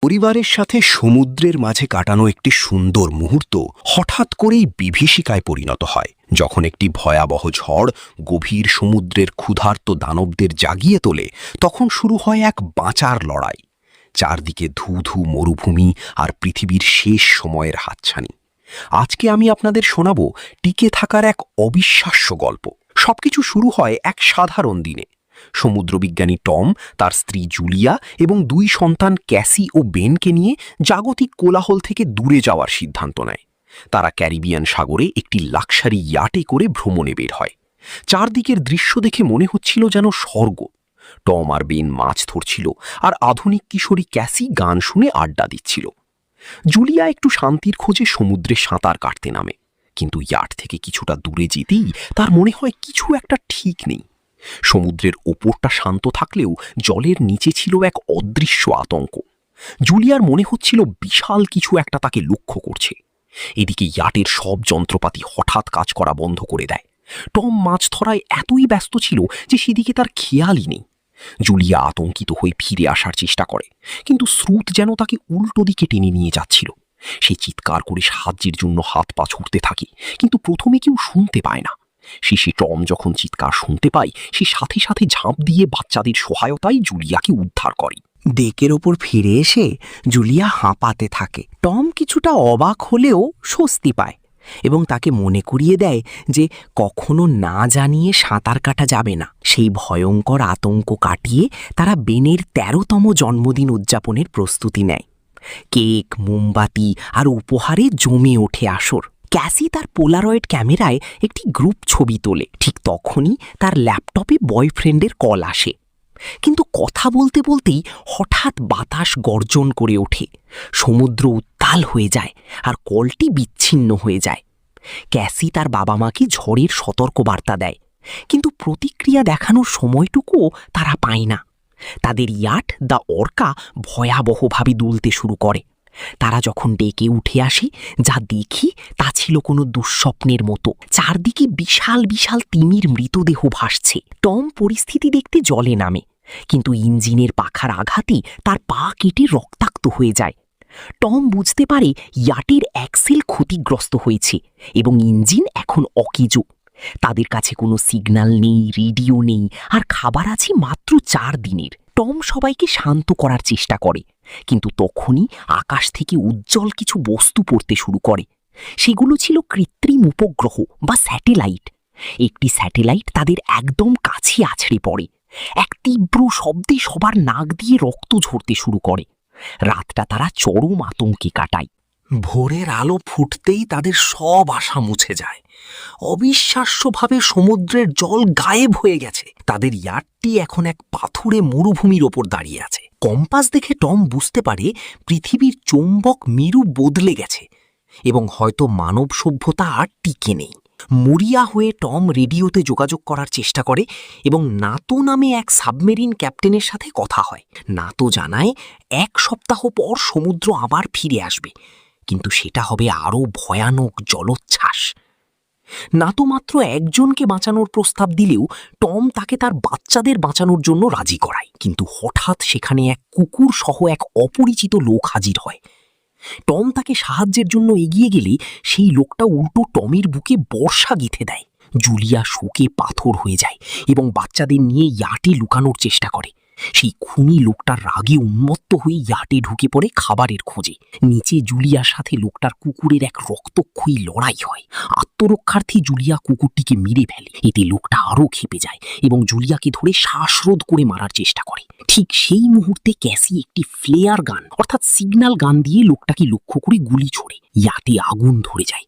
পরিবারের সাথে সমুদ্রের মাঝে কাটানো একটি সুন্দর মুহূর্ত হঠাৎ করেই বিভীষিকায় পরিণত হয়, যখন একটি ভয়াবহ ঝড় গভীর সমুদ্রের ক্ষুধার্ত দানবদের জাগিয়ে তোলে। তখন শুরু হয় এক বাঁচার লড়াই। চারদিকে ধু ধু মরুভূমি আর পৃথিবীর শেষ সময়ের হাতছানি। আজকে আমি আপনাদের শোনাব টিকে থাকার এক অবিশ্বাস্য গল্প। সবকিছু শুরু হয় এক সাধারণ দিনে। সমুদ্রবিজ্ঞানী টম তার স্ত্রী জুলিয়া এবং দুই সন্তান ক্যাসি ও বেনকে নিয়ে জাগতিক কোলাহল থেকে দূরে যাওয়ার সিদ্ধান্ত নেয়। তারা ক্যারিবিয়ান সাগরে একটি লাক্সারি ইয়াটে করে ভ্রমণে বের হয়। চারদিকের দৃশ্য দেখে মনে হচ্ছিল যেন স্বর্গ। টম আর বেন মাছ ধরছিল, আর আধুনিক কিশোরী ক্যাসি গান শুনে আড্ডা দিচ্ছিল। জুলিয়া একটু শান্তির খোঁজে সমুদ্রে সাঁতার কাটতে নামে, কিন্তু ইয়াট থেকে কিছুটা দূরে যেতেই তার মনে হয় কিছু একটা ঠিক নেই। সমুদ্রের ওপরটা শান্ত থাকলেও জলের নিচে ছিল এক অদৃশ্য আতঙ্ক। জুলিয়ার মনে হচ্ছিল বিশাল কিছু একটা তাকে লক্ষ্য করছে। এদিকে ইয়াটের সব যন্ত্রপাতি হঠাৎ কাজ করা বন্ধ করে দেয়। টম মাছ ধরায় এতই ব্যস্ত ছিল যে সেদিকে তার খেয়ালই নেই। জুলিয়া আতঙ্কিত হয়ে ফিরে আসার চেষ্টা করে, কিন্তু স্রোত যেন তাকে উল্টো দিকে টেনে নিয়ে যাচ্ছিল। সে চিৎকার করে সাহায্যের জন্য হাত পা ছুটতে থাকে, কিন্তু প্রথমে কেউ শুনতে পায় না। শেষে টম যখন চিৎকার শুনতে পায়, সে সাথে সাথে ঝাঁপ দিয়ে বাচ্চাদের সহায়তায় জুলিয়াকে উদ্ধার করে। ডেকের ওপর ফিরে এসে জুলিয়া হাঁপাতে থাকে। টম কিছুটা অবাক হলেও স্বস্তি পায় এবং তাকে মনে করিয়ে দেয় যে কখনো না জানিয়ে সাঁতার কাটা যাবে না। সেই ভয়ঙ্কর আতঙ্ক কাটিয়ে তারা বেনের 13তম জন্মদিন উদযাপনের প্রস্তুতি নেয়। কেক, মোমবাতি আর উপহারে জমে ওঠে আসর। ক্যাসি তার পোলারয়েড ক্যামেরায় একটি গ্রুপ ছবি তোলে। ঠিক তখনই তার ল্যাপটপে বয়ফ্রেন্ডের কল আসে। কিন্তু কথা বলতে বলতেই হঠাৎ বাতাস গর্জন করে ওঠে। সমুদ্র উত্তাল হয়ে যায় আর কলটি বিচ্ছিন্ন হয়ে যায়। ক্যাসি তার বাবা মাকে ঝড়ের সতর্কবার্তা দেয়, কিন্তু প্রতিক্রিয়া দেখানোর সময়টুকুও তারা পায় না। তাদের ইয়াট দ্য অর্কা ভয়াবহভাবে দুলতে শুরু করে। তারা যখন ডেকে উঠে আসে, যা দেখি তা ছিল কোনো দুঃস্বপ্নের মতো। চারদিকে বিশাল বিশাল তিমির মৃতদেহ ভাসছে। টম পরিস্থিতি দেখতে জলে নামে, কিন্তু ইঞ্জিনের পাখার আঘাতে তার পা কেটে রক্তাক্ত হয়ে যায়। টম বুঝতে পারে ইয়াটের অ্যাক্সেল ক্ষতিগ্রস্ত হয়েছে এবং ইঞ্জিন এখন অকেজো। তাদের কাছে কোনো সিগন্যাল নেই, রেডিও নেই, আর খাবার আছে মাত্র 4 দিনের। টম সবাইকে শান্ত করার চেষ্টা করে, কিন্তু তখনই আকাশ থেকে উজ্জ্বল কিছু বস্তু পড়তে শুরু করে। সেগুলো ছিল কৃত্রিম উপগ্রহ বা স্যাটেলাইট। একটি স্যাটেলাইট তাদের একদম কাছে আছড়ে পড়ে। এক তীব্র শব্দে সবার নাক দিয়ে রক্ত ঝরতে শুরু করে। রাতটা তারা চরম আতঙ্কে কাটায়। ভোরের আলো ফুটতেই তাদের সব আশা মুছে যায়। অবিশ্বাস্যভাবে সমুদ্রের জল গায়েব হয়ে গেছে। তাদের ইয়াটটি এখন এক পাথুরে মরুভূমির ওপর দাঁড়িয়ে আছে। কম্পাস দেখে টম বুঝতে পারে পৃথিবীর চৌম্বক মেরু বদলে গেছে এবং হয়তো মানব সভ্যতা আর টিকে নেই। মরিয়া হয়ে টম রেডিওতে যোগাযোগ করার চেষ্টা করে এবং নাতো নামে এক সাবমেরিন ক্যাপ্টেনের সাথে কথা হয়। নাতো জানায় 1 সপ্তাহ পর সমুদ্র আবার ফিরে আসবে, কিন্তু সেটা হবে আরও ভয়ানক জলোচ্ছ্বাস। নাতো মাত্র একজনকে বাঁচানোর প্রস্তাব দিলেও টম তাকে তার বাচ্চাদের বাঁচানোর জন্য রাজি করায়। কিন্তু হঠাৎ সেখানে এক কুকুর সহ এক অপরিচিত লোক হাজির হয়। টম তাকে সাহায্যের জন্য এগিয়ে গেলে সেই লোকটা উল্টো টমের বুকে বর্ষা গেঁথে দেয়। জুলিয়া শোকে পাথর হয়ে যায় এবং বাচ্চাদের নিয়ে ইয়াটে লুকানোর চেষ্টা করে। সেই খুনি লোকটার রাগে উন্মত্ত হয়ে ইয়াটে ঢুকে পড়ে খাবারের খোঁজে। নিচে জুলিয়ার সাথে লোকটার কুকুরের এক রক্তক্ষয়ী লড়াই হয়। আত্মরক্ষার্থে জুলিয়া কুকুরটিকে মেরে ফেলে। এতে লোকটা আরও ক্ষেপে যায় এবং জুলিয়াকে ধরে শ্বাসরোধ করে মারার চেষ্টা করে। ঠিক সেই মুহূর্তে ক্যাসি একটি ফ্লেয়ার গান অর্থাৎ সিগন্যাল গান দিয়ে লোকটাকে লক্ষ্য করে গুলি ছোড়ে। ইয়াটে আগুন ধরে যায়।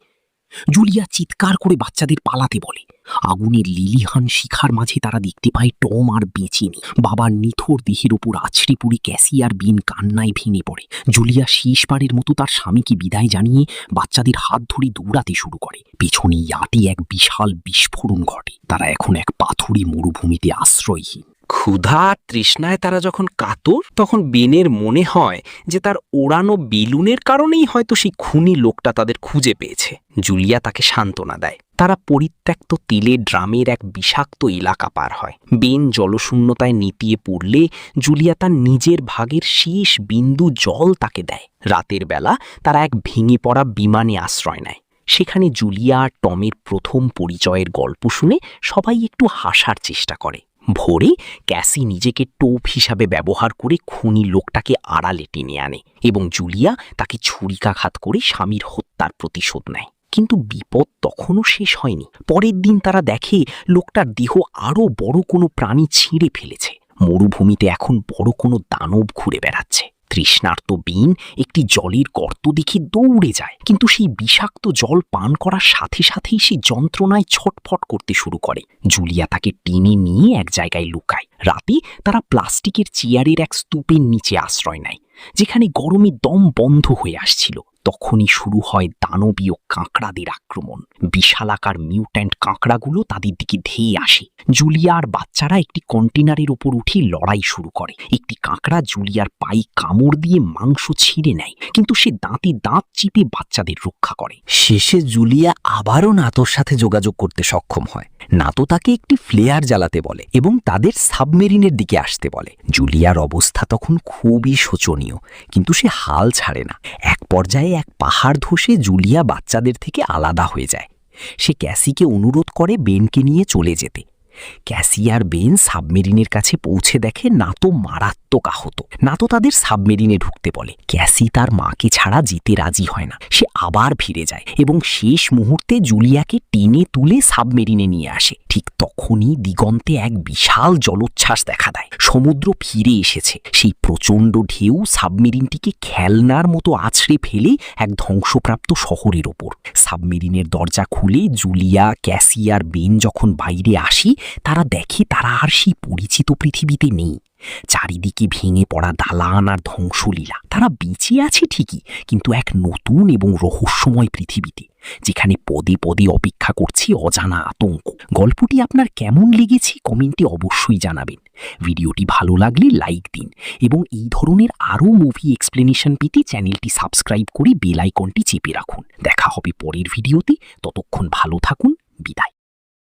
জুলিয়া চিৎকার করে বাচ্চাদের পালাতে বলে। আগুনের লিলিহান শিখার মাঝে তারা দেখতে পায় টম আর বেঁচে নেই। বাবার নিথর দেহের ওপর আছড়ে পড়ে ক্যাসি আর বেন কান্নায় ভেঙে পড়ে। জুলিয়া শেষবারের মতো তার স্বামীকে বিদায় জানিয়ে বাচ্চাদের হাত ধরে দৌড়াতে শুরু করে। পেছনে ইয়াটে এক বিশাল বিস্ফোরণ ঘটে। তারা এখন এক পাথুরে মরুভূমিতে আশ্রয়হীন। ক্ষুধা আর তৃষ্ণায় তারা যখন কাতর, তখন বেনের মনে হয় যে তার ওড়ানো বেলুনের কারণেই হয়তো সেই খুনি লোকটা তাদের খুঁজে পেয়েছে। জুলিয়া তাকে সান্ত্বনা দেয়। তারা পরিত্যক্ত তেলের ড্রামের এক বিষাক্ত এলাকা পার হয়। বেন জলশূন্যতায় নিতিয়ে পড়লে জুলিয়া তার নিজের ভাগের শেষ বিন্দু জল তাকে দেয়। রাতের বেলা তারা এক ভেঙে পড়া বিমানে আশ্রয় নেয়। সেখানে জুলিয়া আর টমের প্রথম পরিচয়ের গল্প শুনে সবাই একটু হাসার চেষ্টা করে। ভোরে ক্যাসি নিজেকে টোপ হিসাবে ব্যবহার করে খুনি লোকটাকে আড়ালে টেনে আনে এবং জুলিয়া তাকে ছুরিকাঘাত করে স্বামীর হত্যার প্রতিশোধ নেয়। কিন্তু বিপদ তখনও শেষ হয়নি। পরের দিন তারা দেখে লোকটার দেহ আরও বড় কোনো প্রাণী ছিঁড়ে ফেলেছে। মরুভূমিতে এখন বড় কোনো দানব ঘুরে বেড়াচ্ছে। তৃষ্ণার্ত বেন একটি জলের গর্ত দেখে দৌড়ে যায়, কিন্তু সেই বিষাক্ত জল পান করার সাথে সাথেই সে যন্ত্রণায় ছটফট করতে শুরু করে। জুলিয়া তাকে টেনে নিয়ে এক জায়গায় লুকায়। রাতে তারা প্লাস্টিকের চেয়ারের এক স্তূপের নিচে আশ্রয় নেয়, যেখানে গরমে দম বন্ধ হয়ে আসছিল। তখনই শুরু হয় দানবীয় কাঁকড়াদের আক্রমণ। বিশালাকার মিউট্যান্ট কাঁকড়াগুলো তাদের দিকে ধেয়ে আসে। জুলিয়া আর বাচ্চারা একটি কন্টেনারের ওপর উঠে লড়াই শুরু করে। একটি কাঁকড়া জুলিয়ার পায়ে কামড় দিয়ে মাংস ছিঁড়ে নেয়, কিন্তু সে দাঁতে দাঁত চিপে বাচ্চাদের রক্ষা করে। শেষে জুলিয়া আবারও নাতোর সাথে যোগাযোগ করতে সক্ষম হয়। নাতো তাকে একটি ফ্লেয়ার জ্বালাতে বলে এবং তাদের সাবমেরিনের দিকে আসতে বলে। জুলিয়ার অবস্থা তখন খুবই শোচনীয়, কিন্তু সে হাল ছাড়ে না। এক পর্যায়ে এক পাহাড় ধসে জুলিয়া বাচ্চাদের থেকে আলাদা হয়ে যায়। সে ক্যাসিকে অনুরোধ করে বেনকে নিয়ে চলে যেতে। ক্যাসি আর বেন সাবমেরিনের কাছে পৌঁছে দেখে নাতো মারাত্মক আহত। নাতো তাদের সাবমেরিনে ঢুকতে বলে। ক্যাসি তার মাকে ছাড়া যেতে রাজি হয় না। সে আবার ফিরে যায় এবং শেষ মুহূর্তে জুলিয়াকে টেনে তুলে সাবমেরিনে নিয়ে আসে। ঠিক তখনই দিগন্তে এক বিশাল জলোচ্ছ্বাস দেখা দেয়। সমুদ্র ফিরে এসেছে। সেই প্রচণ্ড ঢেউ সাবমেরিনটিকে খেলনার মতো আছড়ে ফেলে এক ধ্বংসপ্রাপ্ত শহরের ওপর। সাবমেরিনের দরজা খুলে জুলিয়া, ক্যাসি আর বেন যখন বাইরে আসি, তারা দেখে তারা আর সেই পরিচিত পৃথিবীতে নেই। চারিদিকে ভেঙে পড়া দালান আর ধ্বংসলীলা। তারা বেঁচে আছে ঠিকই, কিন্তু এক নতুন এবং রহস্যময় পৃথিবীতে, যেখানে পদে পদে অপেক্ষা করছে অজানা আতঙ্ক। গল্পটি আপনার কেমন লেগেছে কমেন্টে অবশ্যই জানাবেন। ভিডিওটি ভালো লাগলে লাইক দিন এবং এই ধরনের আরও মুভি এক্সপ্লেনেশন পেতে চ্যানেলটি সাবস্ক্রাইব করে বেল আইকনটি চেপে রাখুন। দেখা হবে পরের ভিডিওতে। ততক্ষণ ভালো থাকুন। বিদায়।